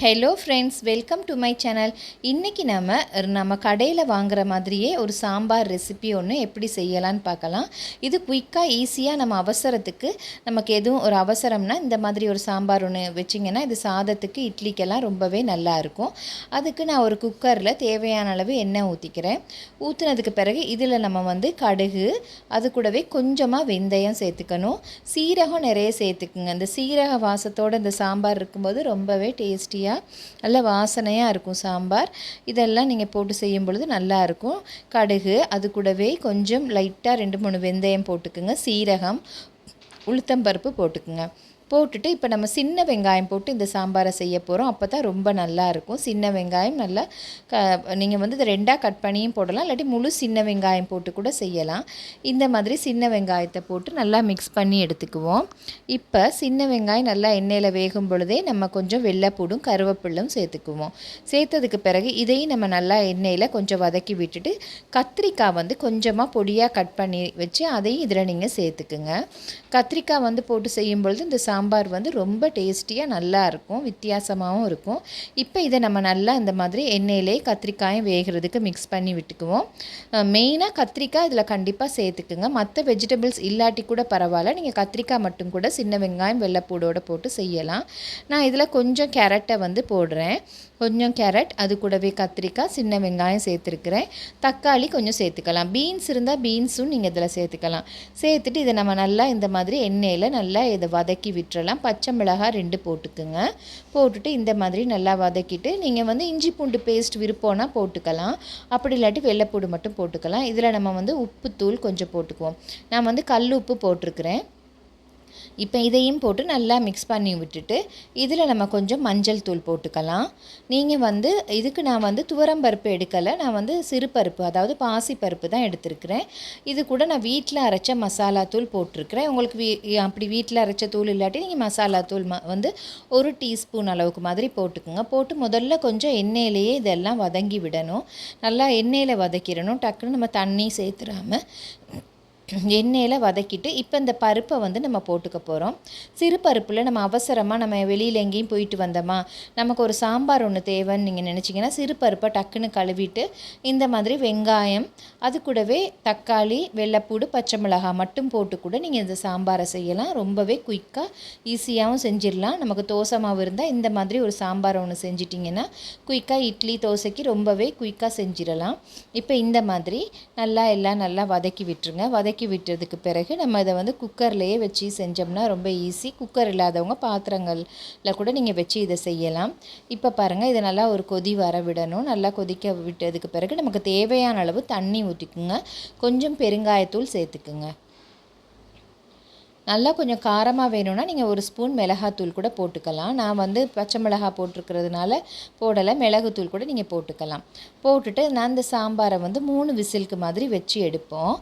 Hello friends, welcome to my channel. இன்றைக்கி நம்ம கடையில் வாங்குகிற மாதிரியே ஒரு சாம்பார் ரெசிபி ஒன்று எப்படி செய்யலான்னு பார்க்கலாம். இது குயிக்காக ஈஸியாக நம்ம அவசரத்துக்கு நமக்கு எதுவும் ஒரு அவசரம்னா இந்த மாதிரி ஒரு சாம்பார் ஒன்று வச்சிங்கன்னா இது சாதத்துக்கு இட்லிக்கெல்லாம் ரொம்பவே நல்லாயிருக்கும். அதுக்கு நான் ஒரு குக்கரில் தேவையான அளவு எண்ணெய் ஊற்றிக்கிறேன். ஊற்றுனதுக்கு பிறகு இதில் நம்ம கடுகு, அது கூடவே கொஞ்சமாக வெந்தயம் சேர்த்துக்கணும். சீரகம் நிறைய சேர்த்துக்குங்க. இந்த சீரக வாசத்தோடு இந்த சாம்பார் இருக்கும்போது ரொம்பவே டேஸ்டியாக நல்ல வாசனையாக இருக்கும் சாம்பார். இதெல்லாம் நீங்கள் போட்டு செய்யும் பொழுது நல்லாயிருக்கும். கடுகு, அது கூடவே கொஞ்சம் லைட்டாக 2-3 வெந்தயம் போட்டுக்குங்க. சீரகம், உளுத்தம்பருப்பு போட்டுக்குங்க. போட்டுட்டு இப்போ நம்ம சின்ன வெங்காயம் போட்டு இந்த சாம்பாரை செய்ய போகிறோம். அப்போ தான் ரொம்ப நல்லாயிருக்கும். சின்ன வெங்காயம் நல்லா நீங்கள் இதை 2ஆக கட் பண்ணியும் போடலாம், இல்லாட்டி முழு சின்ன வெங்காயம் போட்டு கூட செய்யலாம். இந்த மாதிரி சின்ன வெங்காயத்தை போட்டு நல்லா மிக்ஸ் பண்ணி எடுத்துக்குவோம். இப்போ சின்ன வெங்காயம் நல்லா எண்ணெயில் வேகும் பொழுதே நம்ம கொஞ்சம் வெள்ளைப்பூடும் கருவேப்பிலும் சேர்த்துக்குவோம். சேர்த்ததுக்கு பிறகு இதையும் நம்ம நல்லா எண்ணெயில் கொஞ்சம் வதக்கி விட்டுட்டு கத்திரிக்காய் கொஞ்சமாக பொடியாக கட் பண்ணி வச்சு அதையும் இதில் நீங்கள் சேர்த்துக்குங்க. கத்திரிக்காய் போட்டு செய்யும் பொழுது இந்த சாம்பார் ரொம்ப டேஸ்டியாக நல்லா இருக்கும், வித்தியாசமாகவும் இருக்கும். இப்போ இதை நம்ம நல்லா இந்த மாதிரி எண்ணெயிலே கத்திரிக்காயும் வேகிறதுக்கு மிக்ஸ் பண்ணி விட்டுக்குவோம். மெயினாக கத்திரிக்காய் இதில் கண்டிப்பாக சேர்த்துக்குங்க. மற்ற வெஜிடபிள்ஸ் இல்லாட்டி கூட பரவாயில்ல, நீங்கள் கத்திரிக்காய் மட்டும் கூட சின்ன வெங்காயம் வெள்ளைப்பூடோடு போட்டு செய்யலாம். நான் இதில் கொஞ்சம் கேரட்டை போடுறேன். கொஞ்சம் கேரட், அது கூடவே கத்திரிக்காய், சின்ன வெங்காயம் சேர்த்துருக்குறேன். தக்காளி கொஞ்சம் சேர்த்துக்கலாம். பீன்ஸ் இருந்தால் பீன்ஸும் நீங்கள் இதில் சேர்த்துக்கலாம். சேர்த்துட்டு இதை நம்ம நல்லா இந்த மாதிரி எண்ணெயில் நல்லா இதை வதக்கி விட்டுறலாம். பச்சை மிளகாய் 2 போட்டுக்குங்க. போட்டுட்டு இந்த மாதிரி நல்லா வதக்கிட்டு நீங்கள் இஞ்சி பூண்டு பேஸ்ட் விருப்பம்னா போட்டுக்கலாம், அப்படி இல்லாட்டி வெள்ளைப்பூடு மட்டும் போட்டுக்கலாம். இதில் நம்ம உப்புத்தூள் கொஞ்சம் போட்டுக்குவோம். நான் கல் உப்பு போட்டிருக்கிறேன். இப்போ இதையும் போட்டு நல்லா மிக்ஸ் பண்ணி விட்டுட்டு இதில் நம்ம கொஞ்சம் மஞ்சள் தூள் போட்டுக்கலாம். நீங்கள் இதுக்கு நான் துவரம்பருப்பு எடுக்கலை, நான் சிறுபருப்பு, அதாவது பாசிப்பருப்பு தான் எடுத்துருக்கிறேன். இது கூட நான் வீட்டில் அரைச்ச மசாலா தூள் போட்டிருக்கிறேன். உங்களுக்கு அப்படி வீட்டில் அரைச்ச தூள் இல்லாட்டி நீங்கள் மசாலா தூள் 1 டீஸ்பூன் அளவுக்கு மாதிரி போட்டுக்குங்க. போட்டு முதல்ல கொஞ்சம் எண்ணெயிலேயே இதெல்லாம் வதங்கி விடணும். நல்லா எண்ணெயில் வதக்கிடணும். டக்குன்னு நம்ம தண்ணி சேர்த்துடாமல் எண்ணெயில் வதக்கிட்டு இப்போ இந்த பருப்பை நம்ம போட்டுக்க போகிறோம். சிறு பருப்பில் நம்ம அவசரமாக நம்ம வெளியில் எங்கேயும் போயிட்டு வந்தோமா, நமக்கு ஒரு சாம்பார் ஒன்று தேவைன்னு நீங்கள் நினச்சிங்கன்னா சிறு பருப்பை டக்குன்னு கழுவிட்டு இந்த மாதிரி வெங்காயம், அது கூடவே தக்காளி, வெள்ளைப்பூடு, பச்சை மிளகாய் மட்டும் போட்டு கூட நீங்கள் இந்த சாம்பாரை செய்யலாம். ரொம்பவே குயிக்காக ஈஸியாகவும் செஞ்சிடலாம். நமக்கு தோசை மாவு இருந்தால் இந்த மாதிரி ஒரு சாம்பார் ஒன்று செஞ்சிட்டிங்கன்னா குயிக்காக இட்லி தோசைக்கு ரொம்பவே குயிக்காக செஞ்சிடலாம். இப்போ இந்த மாதிரி எல்லாம் நல்லா வதக்கி விட்டுருங்க. வதக்கி விட்டதுக்கு பிறகு நம்ம இதை குக்கர்லேயே வச்சு செஞ்சோம்னா ரொம்ப ஈஸி. குக்கர் இல்லாதவங்க பாத்திரங்களில் கூட நீங்கள் வச்சு இதை செய்யலாம். இப்போ பாருங்கள், இதை நல்லா ஒரு கொதி வர விடணும். நல்லா கொதிக்க விட்டதுக்கு பிறகு நமக்கு தேவையான அளவு தண்ணி ஊற்றிக்குங்க. கொஞ்சம் பெருங்காயத்தூள் சேர்த்துக்குங்க. நல்லா கொஞ்சம் காரமாக வேணும்னா நீங்கள் 1 ஸ்பூன் மிளகாத்தூள் கூட போட்டுக்கலாம். நான் பச்சை மிளகாய் போட்டிருக்கிறதுனால போடலை, மிளகுத்தூள் கூட நீங்கள் போட்டுக்கலாம். போட்டுட்டு நான் இந்த சாம்பாரை 3 விசிலுக்கு மாதிரி வச்சு எடுப்போம்.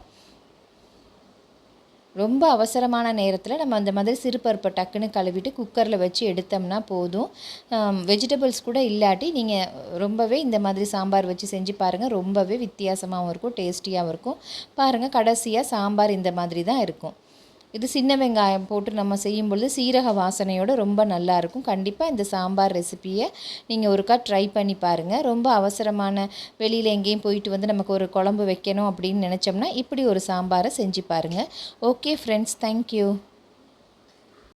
ரொம்ப அவசரமான நேரத்தில் நம்ம அந்த மாதிரி சிறுபருப்பை டக்குன்னு கழுவிட்டு குக்கரில் வச்சு எடுத்தோம்னா போதும். வெஜிடபிள்ஸ் கூட இல்லாட்டி நீங்கள் ரொம்பவே இந்த மாதிரி சாம்பார் வச்சு செஞ்சு பாருங்கள். ரொம்பவே வித்தியாசமாகவும் இருக்கும், டேஸ்டியாகவும் இருக்கும். பாருங்கள், கடைசியாக சாம்பார் இந்த மாதிரி தான் இருக்கும். இது சின்ன வெங்காயம் போட்டு நம்ம செய்யும்பொழுது சீரக வாசனையோடு ரொம்ப நல்லாயிருக்கும். கண்டிப்பாக இந்த சாம்பார் ரெசிப்பியை நீங்கள் ஒருக்கா ட்ரை பண்ணி பாருங்கள். ரொம்ப அவசரமான வெளியில் எங்கேயும் போயிட்டு நமக்கு ஒரு குழம்பு வைக்கணும் அப்படின்னு நினச்சோம்னா இப்படி ஒரு சாம்பாரை செஞ்சு பாருங்கள். Okay friends, thank you.